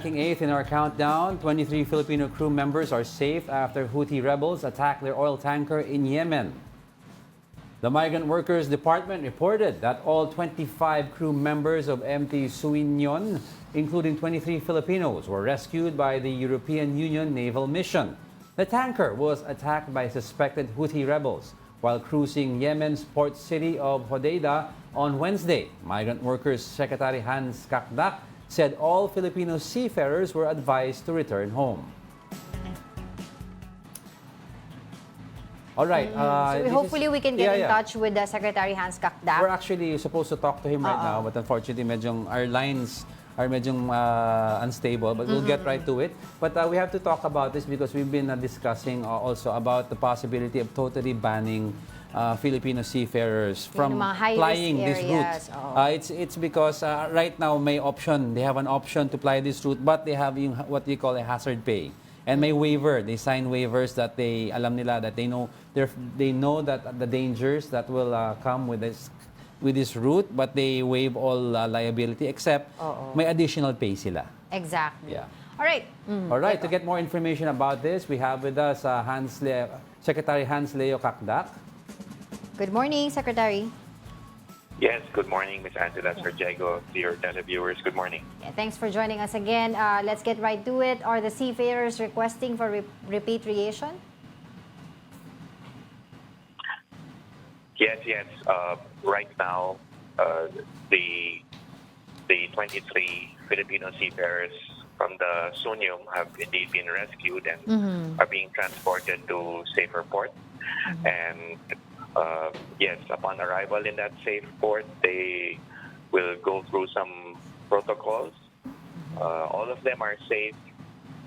Ranking 8th in our countdown, 23 Filipino crew members are safe after Houthi rebels attacked their oil tanker in Yemen. The Migrant Workers Department reported that all 25 crew members of MT Sounion, including 23 Filipinos, were rescued by the European Union naval mission. The tanker was attacked by suspected Houthi rebels while cruising Yemen's port city of Hodeida on Wednesday. Migrant Workers Secretary Cacdac said all Filipino seafarers were advised to return home. All right. Hopefully we can get in touch with Secretary Cacdac. We're actually supposed to talk to him right now, but unfortunately, our lines are unstable. But we'll get right to it. But we have to talk about this because we've been discussing also about the possibility of totally banning Filipino seafarers from flying this route. It's because right now they have an option to fly this route, but they have what we call a hazard pay. And may waiver, they sign waivers that they know that the dangers that will come with this route, but they waive all liability except may additional pay sila. Exactly. Yeah. All right. All right. To get more information about this, we have with us Secretary Hans Leo Cacdac. Good morning, Secretary. Yes, good morning, Ms. Angela Sarjego, to your televiewers. Good morning. Yeah, thanks for joining us again. Let's get right to it. Are the seafarers requesting for repatriation? Yes. Right now, the 23 Filipino seafarers from the Sounion have indeed been rescued and are being transported to safer port. And yes, upon arrival in that safe port, they will go through some protocols. All of them are safe.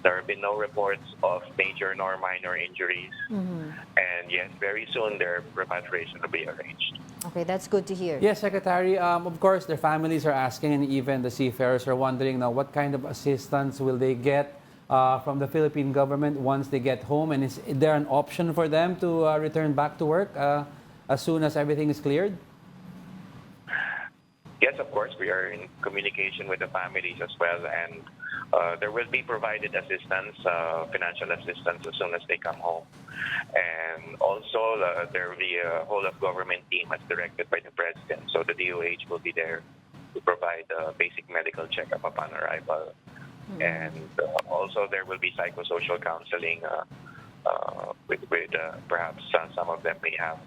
There have been no reports of major nor minor injuries. And yes, very soon their repatriation will be arranged. Okay, that's good to hear. Yes, Secretary. Of course, their families are asking, and even the seafarers are wondering now what kind of assistance will they get from the Philippine government once they get home, and is there an option for them to return back to work as soon as everything is cleared? Yes, of course, we are in communication with the families as well, and there will be provided assistance, financial assistance, as soon as they come home. And also, there will be a whole-of-government team as directed by the President, so the DOH will be there to provide a basic medical checkup upon arrival. And also, there will be psychosocial counseling with perhaps some of them may have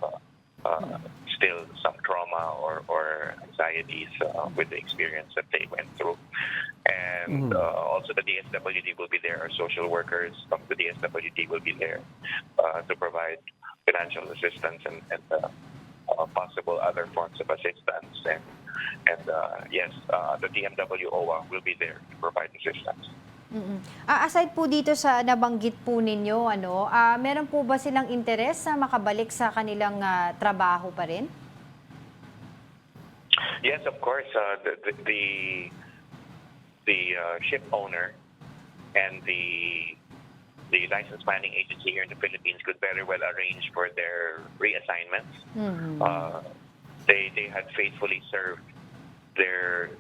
still some trauma or anxieties with the experience that they went through. And also the DSWD will be there. Our social workers from the DSWD will be there to provide financial assistance and possible other forms of assistance. And yes, the DMW OWA will be there to provide assistance. Aside po dito sa nabanggit po ninyo, meron po ba silang interes na makabalik sa kanilang trabaho pa rin? Yes, of course. The ship owner and the license planning agency here in the Philippines could very well arrange for their reassignments. They had faithfully served their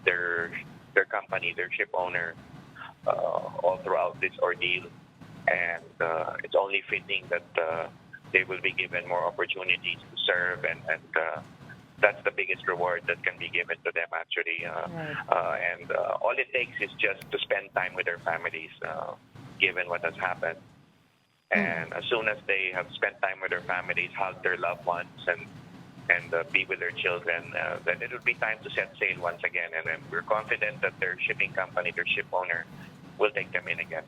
company, their ship owner, all throughout this ordeal, and it's only fitting that they will be given more opportunities to serve, and that's the biggest reward that can be given to them, actually. And all it takes is just to spend time with their families, given what has happened. And as soon as they have spent time with their families, hug their loved ones, and be with their children, then it will be time to set sail once again. And then we're confident that their shipping company, their ship owner, will take them in again.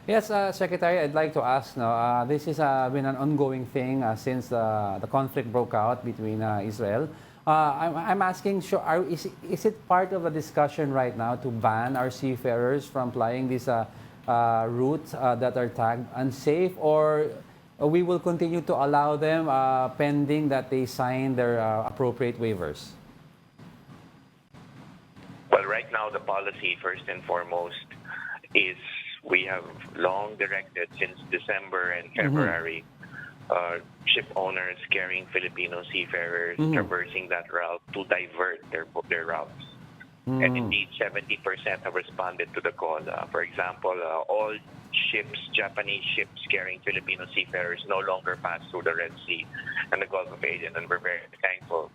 Yes, Secretary, I'd like to ask now, this has been an ongoing thing since the conflict broke out between Israel. I'm asking, is it part of a discussion right now to ban our seafarers from flying these routes that are tagged unsafe, or we will continue to allow them pending that they sign their appropriate waivers? Well, right now the policy, first and foremost, is we have long directed since December and February ship owners carrying Filipino seafarers traversing that route to divert their routes. And indeed, 70% have responded to the call. For example, all ships, Japanese ships carrying Filipino seafarers no longer pass through the Red Sea and the Gulf of Aden, and we're very thankful.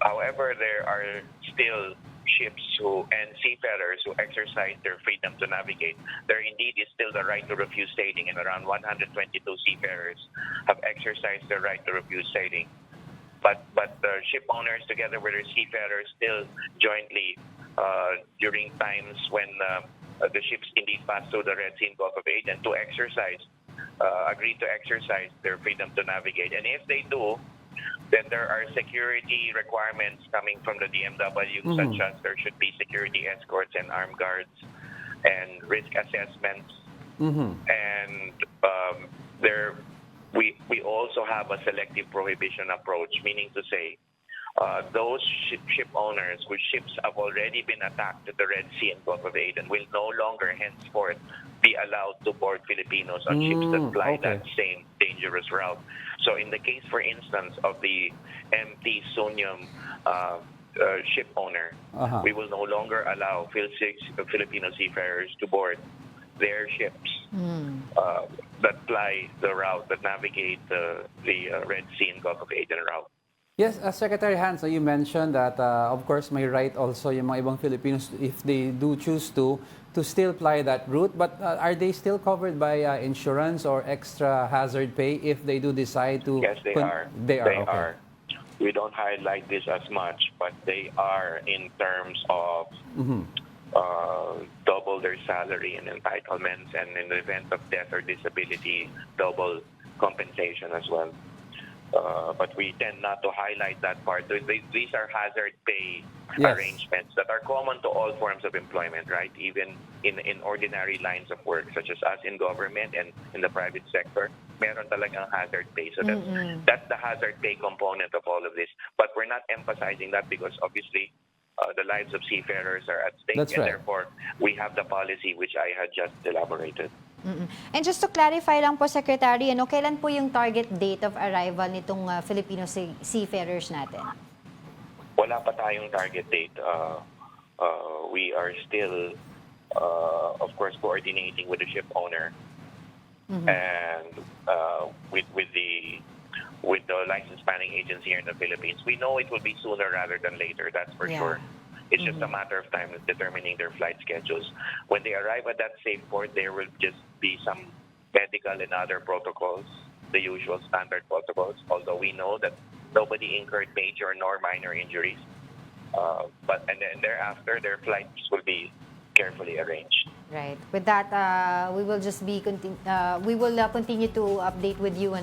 However, there are still ships and seafarers who exercise their freedom to navigate. There indeed is still the right to refuse sailing, and around 122 seafarers have exercised their right to refuse sailing. But the ship owners, together with their seafarers, still jointly, during times when the ships indeed pass through the Red Sea and Gulf of Aden, to agree to exercise their freedom to navigate. And if they do, then there are security requirements coming from the DMW, such as there should be security escorts and armed guards and risk assessments. And we also have a selective prohibition approach, meaning to say those ship owners whose ships have already been attacked at the Red Sea and Gulf of Aden will no longer henceforth be allowed to board Filipinos on ships that fly that same dangerous route. So in the case, for instance, of the MT Sounion ship owner, we will no longer allow Filipino seafarers to board their ships that fly the route, that navigate the Red Sea and Gulf of Aden route. Yes, Secretary Hans, you mentioned that, of course, may right also yung mga ibang Filipinos, if they do choose to still fly that route. But are they still covered by insurance or extra hazard pay if they do decide to? Yes, they are. They are. We don't highlight this as much, but they are in terms of double their salary and entitlements, and in the event of death or disability, double compensation as well. But we tend not to highlight that part. These are hazard pay arrangements that are common to all forms of employment, right? Even in ordinary lines of work, such as us in government and in the private sector, meron talagang hazard pay. So that's the hazard pay component of all of this. But we're not emphasizing that because obviously the lives of seafarers are at stake, That's and right. therefore we have the policy which I had just elaborated. And just to clarify lang po, Secretary, kailan po yung target date of arrival nitong Filipino seafarers natin? Wala pa tayong target date. We are still, of course, coordinating with the ship owner and with the licensed manning agency here in the Philippines. We know it will be sooner rather than later, that's for sure. It's just a matter of time determining their flight schedules. When they arrive at that safe port, there will just be some medical and other protocols, the usual standard protocols, although we know that nobody incurred major nor minor injuries. But then thereafter, their flights will be carefully arranged. Right. With that, we will just be continue to update with you